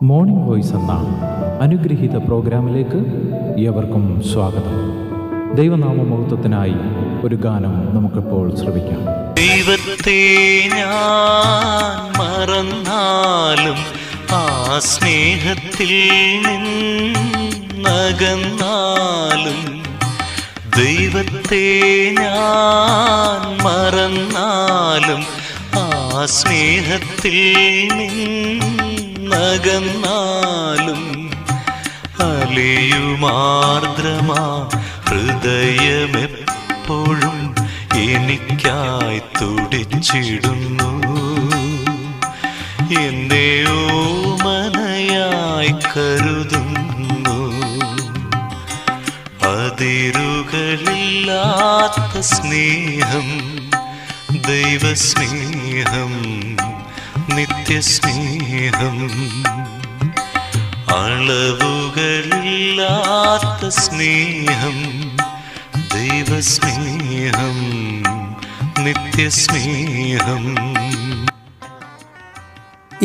Morning voice എന്ന അനുഗ്രഹീത പ്രോഗ്രാമിലേക്ക് ഏവർക്കും സ്വാഗതം. ദൈവനാമമഹത്വത്തിനായി ഒരു ഗാനം നമുക്കിപ്പോൾ ശ്രവിക്കാം. ദൈവത്തെ ഞാൻ മറന്നാലും ആ സ്നേഹത്തിൽ നിന്നകന്നാലും, ദൈവത്തെ ഞാൻ മറന്നാലും ആ സ്നേഹത്തിൽ നിന്നകന്നാലും, അലിയുമാർദ്രമാ ഹൃദയമെപ്പോഴും എനിക്കായി തുടിച്ചിടുന്നു. എന്നെ ഓമനയായി കരുതുന്നു. അതിരുകളില്ലാത്ത സ്നേഹം, ദൈവസ്നേഹം, നിത്യസ്നേഹം. അളവുകളില്ലാത്ത സ്നേഹം, ദൈവസ്നേഹം, നിത്യസ്നേഹം.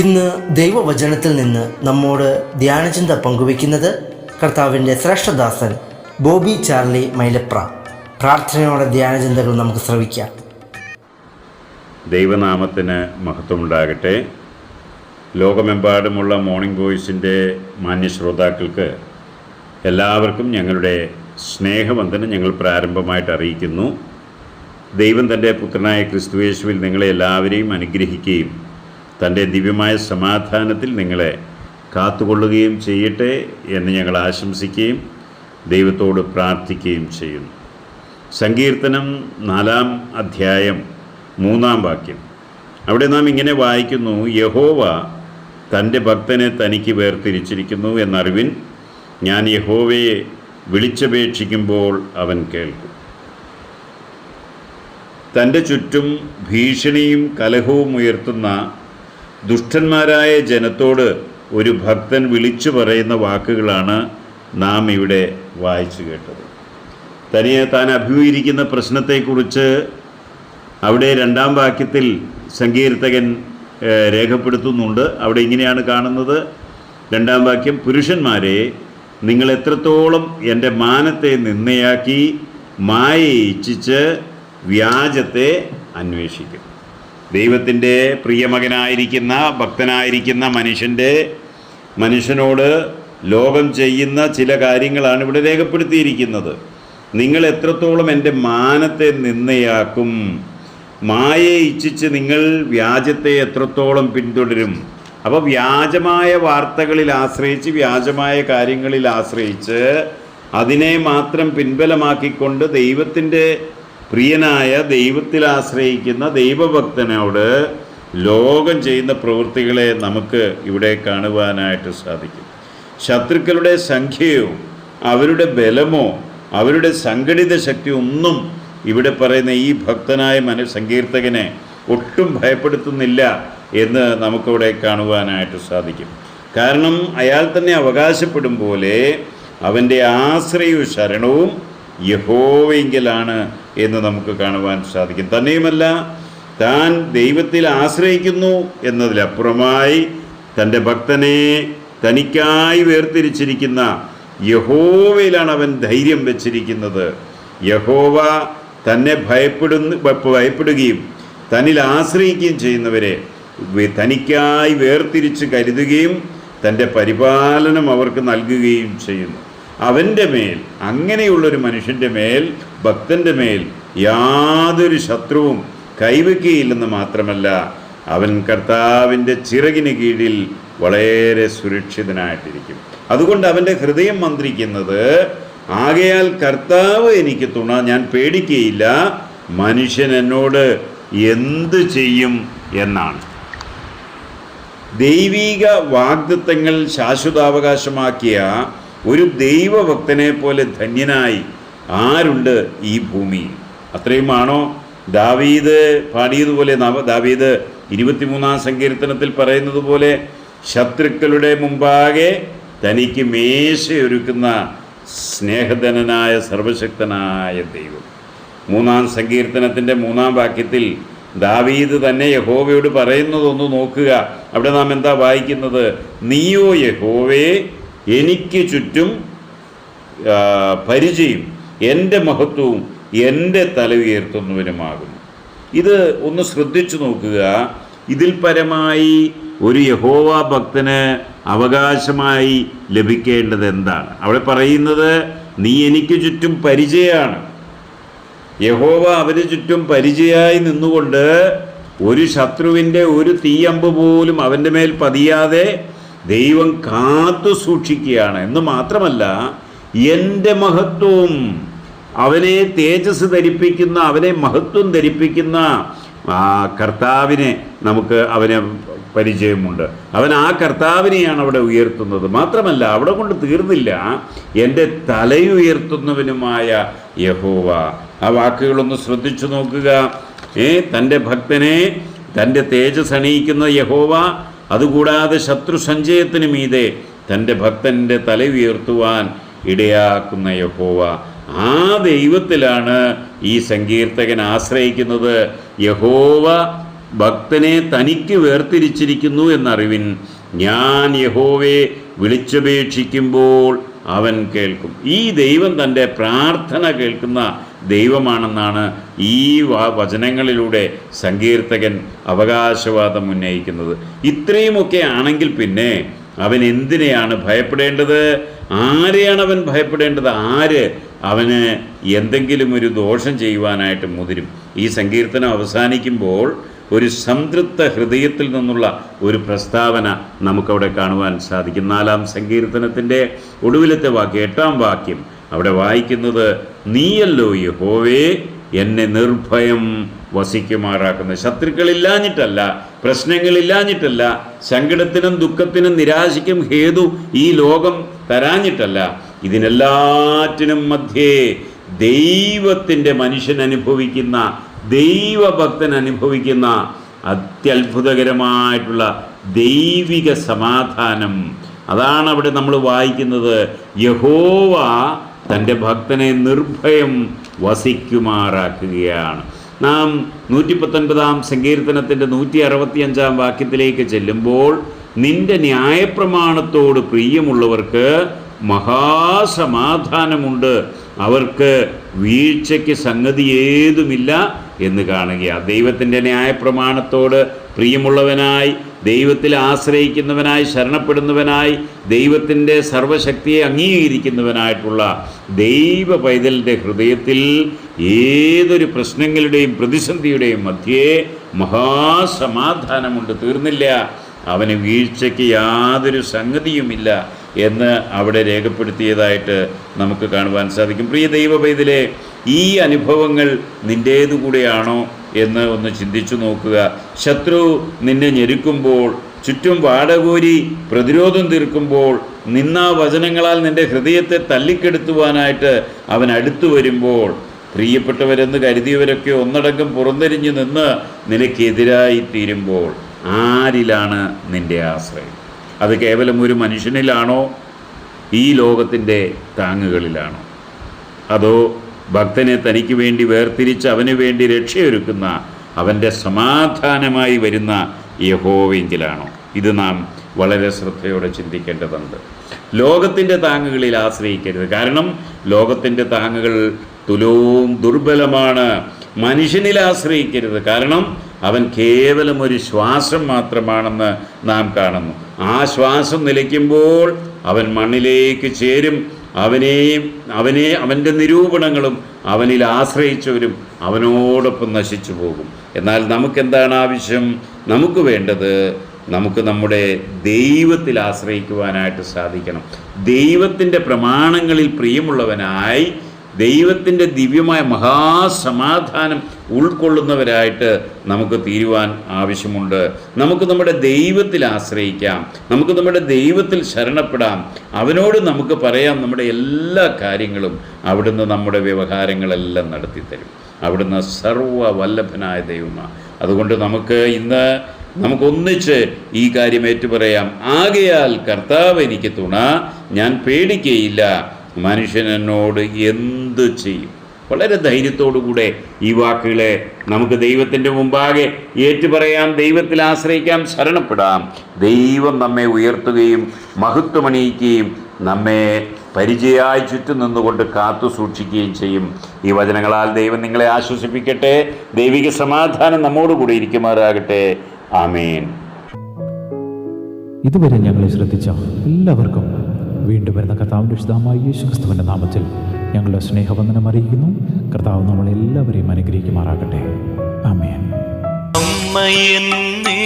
ഇന്ന് ദൈവവചനത്തിൽ നിന്ന് നമ്മോട് ധ്യാനചിന്ത പങ്കുവയ്ക്കുന്നത് കർത്താവിൻ്റെ ശ്രേഷ്ഠദാസൻ ബോബി ചാർലി മൈലപ്ര. പ്രാർത്ഥനയോടെ ധ്യാനചിന്തകൾ നമുക്ക് ശ്രവിക്കാം. ദൈവനാമത്തിന് മഹത്വമുണ്ടാകട്ടെ. ലോകമെമ്പാടുമുള്ള മോർണിംഗ് വോയിസിൻ്റെ മാന്യ ശ്രോതാക്കൾക്ക് എല്ലാവർക്കും ഞങ്ങളുടെ സ്നേഹവന്ദനം ഞങ്ങൾ പ്രാരംഭമായിട്ട് അറിയിക്കുന്നു. ദൈവം തൻ്റെ പുത്രനായ ക്രിസ്തുയേശുവിൽ നിങ്ങളെ എല്ലാവരെയും അനുഗ്രഹിക്കുകയും തൻ്റെ ദിവ്യമായ സമാധാനത്തിൽ നിങ്ങളെ കാത്തുകൊള്ളുകയും ചെയ്യട്ടെ എന്ന് ഞങ്ങൾ ആശംസിക്കുകയും ദൈവത്തോട് പ്രാർത്ഥിക്കുകയും ചെയ്യുന്നു. സങ്കീർത്തനം 4-ാം അധ്യായം 3-ാം വാക്യം. അവിടെ നാം ഇങ്ങനെ വായിക്കുന്നു: യഹോവ തൻ്റെ ഭക്തനെ തനിക്ക് വേർതിരിച്ചിരിക്കുന്നു എന്നറിവിൻ, ഞാൻ യഹോവയെ വിളിച്ചപേക്ഷിക്കുമ്പോൾ അവൻ കേൾക്കും. തൻ്റെ ചുറ്റും ഭീഷണിയും കലഹവും ഉയർത്തുന്ന ദുഷ്ടന്മാരായ ജനത്തോട് ഒരു ഭക്തൻ വിളിച്ചു പറയുന്ന വാക്കുകളാണ് നാം ഇവിടെ വായിച്ചു കേട്ടത്. താൻ അഭിമുഖീകരിക്കുന്ന പ്രശ്നത്തെക്കുറിച്ച് അവിടെ 2-ാം വാക്യത്തിൽ സങ്കീർത്തകൻ രേഖപ്പെടുത്തുന്നുണ്ട്. അവിടെ ഇങ്ങനെയാണ് കാണുന്നത്. 2-ാം വാക്യം: പുരുഷന്മാരെ, നിങ്ങൾ എത്രത്തോളം എൻ്റെ മാനത്തെ നിന്ദയാക്കി മായയെ ഇച്ഛിച്ച് വ്യാജത്തെ അന്വേഷിക്കും. ദൈവത്തിൻ്റെ പ്രിയമകനായിരിക്കുന്ന ഭക്തനായിരിക്കുന്ന മനുഷ്യനോട് ലോകം ചെയ്യുന്ന ചില കാര്യങ്ങളാണ് ഇവിടെ രേഖപ്പെടുത്തിയിരിക്കുന്നത്. നിങ്ങൾ എത്രത്തോളം എൻ്റെ മാനത്തെ നിന്ദയാക്കും, മായയെ ഇച്ഛിച്ച് നിങ്ങൾ വ്യാജത്തെ എത്രത്തോളം പിന്തുടരും. അപ്പോൾ വ്യാജമായ വാർത്തകളിൽ ആശ്രയിച്ച്, വ്യാജമായ കാര്യങ്ങളിൽ ആശ്രയിച്ച്, അതിനെ മാത്രം പിൻബലമാക്കിക്കൊണ്ട് ദൈവത്തിൻ്റെ പ്രിയനായ ദൈവത്തിൽ ആശ്രയിക്കുന്ന ദൈവഭക്തനോട് ലോകം ചെയ്യുന്ന പ്രവൃത്തികളെ നമുക്ക് ഇവിടെ കാണുവാനായിട്ട് സാധിക്കും. ശത്രുക്കളുടെ സംഖ്യയോ അവരുടെ ബലമോ അവരുടെ സംഘടിത ശക്തി ഒന്നും ഇവിടെ പറയുന്ന ഈ ഭക്തനായ സങ്കീർത്തകനെ ഒട്ടും ഭയപ്പെടുത്തുന്നില്ല എന്ന് നമുക്കിവിടെ കാണുവാനായിട്ട് സാധിക്കും. കാരണം അയാൾ തന്നെ അവകാശപ്പെടും പോലെ അവൻ്റെ ആശ്രയവും ശരണവും യഹോവയെങ്കിലാണ് എന്ന് നമുക്ക് കാണുവാൻ സാധിക്കും. തന്നെയുമല്ല, താൻ ദൈവത്തിൽ ആശ്രയിക്കുന്നു എന്നതിലപ്പുറമായി തൻ്റെ ഭക്തനെ തനിക്കായി വേർതിരിച്ചിരിക്കുന്ന യഹോവയിലാണ് അവൻ ധൈര്യം വെച്ചിരിക്കുന്നത്. യഹോവ തന്നെ ഭയപ്പെടുകയും തന്നിൽ ആശ്രയിക്കുകയും ചെയ്യുന്നവരെ തനിക്കായി വേർതിരിച്ച് കരുതുകയും തൻ്റെ പരിപാലനം അവർക്ക് നൽകുകയും ചെയ്യുന്നു. അവൻ്റെ മേൽ, അങ്ങനെയുള്ളൊരു മനുഷ്യൻ്റെ മേൽ, ഭക്തൻ്റെ മേൽ യാതൊരു ശത്രുവും കൈവയ്ക്കുകയില്ലെന്ന് മാത്രമല്ല, അവൻ കർത്താവിൻ്റെ ചിറകിന് കീഴിൽ വളരെ സുരക്ഷിതനായിട്ടിരിക്കും. അതുകൊണ്ട് അവൻ്റെ ഹൃദയം മന്ത്രിക്കുന്നത്, ആകയാൽ കർത്താവ് എനിക്ക് തുണ, ഞാൻ പേടിക്കുകയില്ല, മനുഷ്യൻ എന്നോട് എന്ത് ചെയ്യും എന്നാണ്. ദൈവീക വാഗ്ദത്തങ്ങൾ ശാശ്വതാവകാശമാക്കിയ ഒരു ദൈവഭക്തനെ പോലെ ധന്യനായി ആരുണ്ട് ഈ ഭൂമിയിൽ? അത്രയുമാണോ ദാവീദ് പാടിയതുപോലെ? ദാവീദ് 23-ാം സങ്കീർത്തനത്തിൽ പറയുന്നത് പോലെ, ശത്രുക്കളുടെ മുമ്പാകെ തനിക്ക് മേശയൊരുക്കുന്ന സ്നേഹധനനായ സർവശക്തനായ ദൈവം. 3-ാം സങ്കീർത്തനത്തിൻ്റെ 3-ാം വാക്യത്തിൽ ദാവീദ് തന്നെ യഹോവയോട് പറയുന്നതൊന്ന് നോക്കുക. അവിടെ നാം എന്താ വായിക്കുന്നത്? നീയോ യഹോവേ എനിക്ക് ചുറ്റും പരിചയം, എൻ്റെ മഹത്വവും എൻ്റെ തല ഉയർത്തുന്നവനുമാകുന്നു. ഇത് ഒന്ന് ശ്രദ്ധിച്ചു നോക്കുക. ഇതിൽ പരമായി ഒരു യഹോവ ഭക്തന് അവകാശമായി ലഭിക്കേണ്ടത് എന്താണ്? അവിടെ പറയുന്നത് നീ എനിക്ക് ചുറ്റും പരിചയമാണ്. യഹോവ അവന് ചുറ്റും പരിചയമായി നിന്നുകൊണ്ട് ഒരു ശത്രുവിൻ്റെ ഒരു തീയമ്പ് പോലും അവൻ്റെ മേൽ പതിയാതെ ദൈവം കാത്തു സൂക്ഷിക്കുകയാണ്. എന്ന് മാത്രമല്ല, എൻ്റെ മഹത്വവും, അവനെ തേജസ് ധരിപ്പിക്കുന്ന, അവനെ മഹത്വം ധരിപ്പിക്കുന്ന ആ കർത്താവിനെ നമുക്ക് അവന് പരിചയമുണ്ട്. അവൻ ആ കർത്താവിനെയാണ് അവിടെ ഉയർത്തുന്നത്. മാത്രമല്ല, അവിടെ കൊണ്ട് തീർന്നില്ല, എൻ്റെ തലയുയർത്തുന്നവനുമായ യഹോവ. ആ വാക്കുകളൊന്ന് ശ്രദ്ധിച്ചു നോക്കുക. തൻ്റെ ഭക്തനെ തൻ്റെ തേജസ് അണിയിക്കുന്ന യഹോവ, അതുകൂടാതെ ശത്രു സഞ്ചയത്തിന് മീതെ തൻ്റെ ഭക്തൻ്റെ തല ഉയർത്തുവാൻ ഇടയാക്കുന്ന യഹോവ. ആ ദൈവത്തിലാണ് ഈ സങ്കീർത്തകൻ ആശ്രയിക്കുന്നത്. യഹോവ ഭക്തനെ തനിക്ക് വേർതിരിച്ചിരിക്കുന്നു എന്നറിവിൻ. ഞാൻ യഹോവയെ വിളിച്ചപേക്ഷിക്കുമ്പോൾ അവൻ കേൾക്കും. ഈ ദൈവം തൻ്റെ പ്രാർത്ഥന കേൾക്കുന്ന ദൈവമാണെന്നാണ് ഈ വചനങ്ങളിലൂടെ സങ്കീർത്തകൻ അവകാശവാദം ഉന്നയിക്കുന്നത്. ഇത്രയുമൊക്കെ ആണെങ്കിൽ പിന്നെ അവൻ എന്തിനെയാണ് ഭയപ്പെടേണ്ടത്? ആരെയാണ് അവൻ ഭയപ്പെടേണ്ടത്? ആര് അവന് എന്തെങ്കിലും ഒരു ദോഷം ചെയ്യുവാനായിട്ട് മുതിരും? ഈ സങ്കീർത്തനം അവസാനിക്കുമ്പോൾ ഒരു സംതൃപ്ത ഹൃദയത്തിൽ നിന്നുള്ള ഒരു പ്രസ്താവന നമുക്കവിടെ കാണുവാൻ സാധിക്കും. 4-ാം സങ്കീർത്തനത്തിൻ്റെ ഒടുവിലത്തെ വാക്യം, 8-ാം വാക്യം അവിടെ വായിക്കുന്നത്, നീയല്ലോ യഹോവേ എന്നെ നിർഭയം വസിക്കുമാറാക്കുന്നത്. ശത്രുക്കളില്ലാഞ്ഞിട്ടല്ല, പ്രശ്നങ്ങളില്ലാഞ്ഞിട്ടല്ല, സങ്കടത്തിനും ദുഃഖത്തിനും നിരാശയ്ക്കും ഹേതു ഈ ലോകം തരാഞ്ഞിട്ടല്ല, ഇതിനെല്ലാറ്റിനും മധ്യേ ദൈവത്തിൻ്റെ മനുഷ്യൻ അനുഭവിക്കുന്ന, ദൈവഭക്തൻ അനുഭവിക്കുന്ന അത്യത്ഭുതകരമായിട്ടുള്ള ദൈവിക സമാധാനം, അതാണ് അവിടെ നമ്മൾ വായിക്കുന്നത്. യഹോവ തൻ്റെ ഭക്തനെ നിർഭയം വസിക്കുമാറാക്കുകയാണ്. നാം 119-ാം സങ്കീർത്തനത്തിൻ്റെ 165-ാം വാക്യത്തിലേക്ക് ചെല്ലുമ്പോൾ, നിന്റെ ന്യായപ്രമാണത്തോട് പ്രിയമുള്ളവർക്ക് മഹാസമാധാനമുണ്ട്, അവർക്ക് വീഴ്ചയ്ക്ക് സംഗതി ഏതുമില്ല എന്ന് കാണുക. ദൈവത്തിൻ്റെ ന്യായപ്രമാണത്തോട് പ്രിയമുള്ളവനായി, ദൈവത്തിൽ ആശ്രയിക്കുന്നവനായി, ശരണപ്പെടുന്നവനായി, ദൈവത്തിൻ്റെ സർവശക്തിയെ അംഗീകരിക്കുന്നവനായിട്ടുള്ള ദൈവ പൈതലിൻ്റെ ഹൃദയത്തിൽ ഏതൊരു പ്രശ്നങ്ങളുടെയും പ്രതിസന്ധിയുടെയും മധ്യേ മഹാസമാധാനമുണ്ട്. തീർന്നില്ല, അവന് വീഴ്ചയ്ക്ക് യാതൊരു സംഗതിയുമില്ല എന്ന് അവിടെ രേഖപ്പെടുത്തിയതായിട്ട് നമുക്ക് കാണുവാൻ സാധിക്കും. പ്രിയ ദൈവ പൈതലേ, ഈ അനുഭവങ്ങൾ നിൻ്റേതുകൂടെയാണോ എന്ന് ഒന്ന് ചിന്തിച്ചു നോക്കുക. ശത്രു നിന്നെ ഞെരുക്കുമ്പോൾ, ചുറ്റും വാടകോരി പ്രതിരോധം തീർക്കുമ്പോൾ, നിന്ദാവചനങ്ങളാൽ നിൻ്റെ ഹൃദയത്തെ തല്ലിക്കെടുത്തുവാനായിട്ട് അവൻ അടുത്തു വരുമ്പോൾ, പ്രിയപ്പെട്ടവരെന്ന് കരുതിയവരൊക്കെ ഒന്നടങ്കം പുറംതിരിഞ്ഞു നിന്ന് നിനക്കെതിരായി തീരുമ്പോൾ, ആരിലാണ് നിൻ്റെ ആശ്രയം? അത് കേവലം ഒരു മനുഷ്യനിലാണോ? ഈ ലോകത്തിൻ്റെ താങ്ങുകളിലാണോ? അതോ ഭക്തനെ തനിക്ക് വേണ്ടി വേർതിരിച്ച് അവന് വേണ്ടി രക്ഷയൊരുക്കുന്ന, അവൻ്റെ സമാധാനമായി വരുന്ന യഹോവയെങ്കിലാണോ? ഇത് നാം വളരെ ശ്രദ്ധയോടെ ചിന്തിക്കേണ്ടതുണ്ട്. ലോകത്തിൻ്റെ താങ്ങുകളിൽ ആശ്രയിക്കരുത്. കാരണം ലോകത്തിൻ്റെ താങ്ങുകൾ തുലവും ദുർബലമാണ്. മനുഷ്യനിൽ ആശ്രയിക്കരുത്. കാരണം അവൻ കേവലം ഒരു ശ്വാസം മാത്രമാണെന്ന് നാം കാണുന്നു. ആ ശ്വാസം നിലയ്ക്കുമ്പോൾ അവൻ മണ്ണിലേക്ക് ചേരും. അവൻ്റെ നിരൂപണങ്ങളും അവനിൽ ആശ്രയിച്ചവരും അവനോടൊപ്പം നശിച്ചു പോകും. എന്നാൽ നമുക്കെന്താണ് ആവശ്യം? നമുക്ക് വേണ്ടത്, നമുക്ക് നമ്മുടെ ദൈവത്തിൽ ആശ്രയിക്കുവാനായിട്ട് സാധിക്കണം. ദൈവത്തിൻ്റെ പ്രമാണങ്ങളിൽ പ്രിയമുള്ളവനായി, ദൈവത്തിൻ്റെ ദിവ്യമായ മഹാസമാധാനം ഉൾക്കൊള്ളുന്നവരായിട്ട് നമുക്ക് തീരുവാൻ ആവശ്യമുണ്ട്. നമുക്ക് നമ്മുടെ ദൈവത്തിൽ ആശ്രയിക്കാം, നമുക്ക് നമ്മുടെ ദൈവത്തിൽ ശരണപ്പെടാം. അവനോട് നമുക്ക് പറയാം നമ്മുടെ എല്ലാ കാര്യങ്ങളും. അവിടുന്ന് നമ്മുടെ വ്യവഹാരങ്ങളെല്ലാം നടത്തിത്തരും. അവിടുന്ന് സർവ്വവല്ലഭനായ ദൈവമാണ്. അതുകൊണ്ട് ഇന്ന് നമുക്കൊന്നിച്ച് ഈ കാര്യം ഏറ്റുപറയാം. ആകയാൽ കർത്താവ് എനിക്ക് തുണ, ഞാൻ പേടിക്കുകയില്ല. മനുഷ്യൻ എന്നോട് എന്തു ചെയ്യും? വളരെ ധൈര്യത്തോടുകൂടെ ഈ വാക്കുകളെ നമുക്ക് ദൈവത്തിൻ്റെ മുമ്പാകെ ഏറ്റുപറയാം, ദൈവത്തിൽ ആശ്രയിക്കാം, ശരണപ്പെടാം. ദൈവം നമ്മെ ഉയർത്തുകയും മഹത്വമണിയിക്കുകയും നമ്മെ പരിചയമായി ചുറ്റും നിന്നുകൊണ്ട് കാത്തു സൂക്ഷിക്കുകയും ചെയ്യും. ഈ വചനങ്ങളാൽ ദൈവം നിങ്ങളെ ആശ്വസിപ്പിക്കട്ടെ. ദൈവിക സമാധാനം നമ്മോടുകൂടി ഇരിക്കുമാറാകട്ടെ. ആമേൻ. ഇതുവരെ ഞങ്ങളെ ശ്രദ്ധിച്ച എല്ലാവർക്കും വീണ്ടും വരുന്ന കർത്താവിൻ്റെ വിശുദ്ധമായ യേശുക്രിസ്തുവിൻ്റെ നാമത്തിൽ ഞങ്ങളുടെ സ്നേഹവന്ദനം അറിയിക്കുന്നു. കർത്താവ് നമ്മളെല്ലാവരെയും അനുഗ്രഹിക്കുമാറാകട്ടെ. ആമേൻ. അമ്മയെന്നെ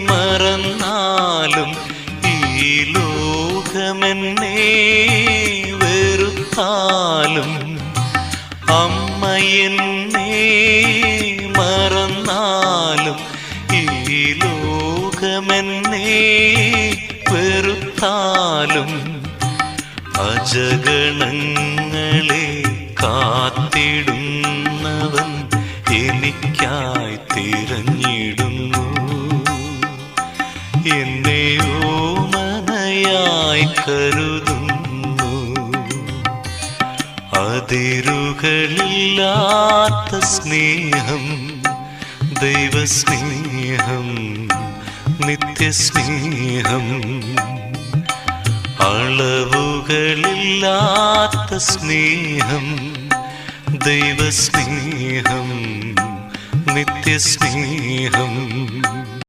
മറന്നാലും ഈ ലോകമെന്നെ വെറുത്താലും, അമ്മയെന്നെ മറന്നാലും ഈ ലോകമെന്നെ വെറുത്താലും, അജഗണങ്ങളെ കാത്തിടുന്നവൻ എനിക്കായി തിരഞ്ഞിടുന്നു. എന്നെ ഓമനയായി കരുതുന്നു. അതിരുകളില്ലാത്ത സ്നേഹം, ദൈവസ്നേഹം, നിത്യസ്നേഹം, അളവുകളില്ലാത്ത സ്നേഹം, ദൈവസ്നേഹം, നിത്യസ്നേഹം.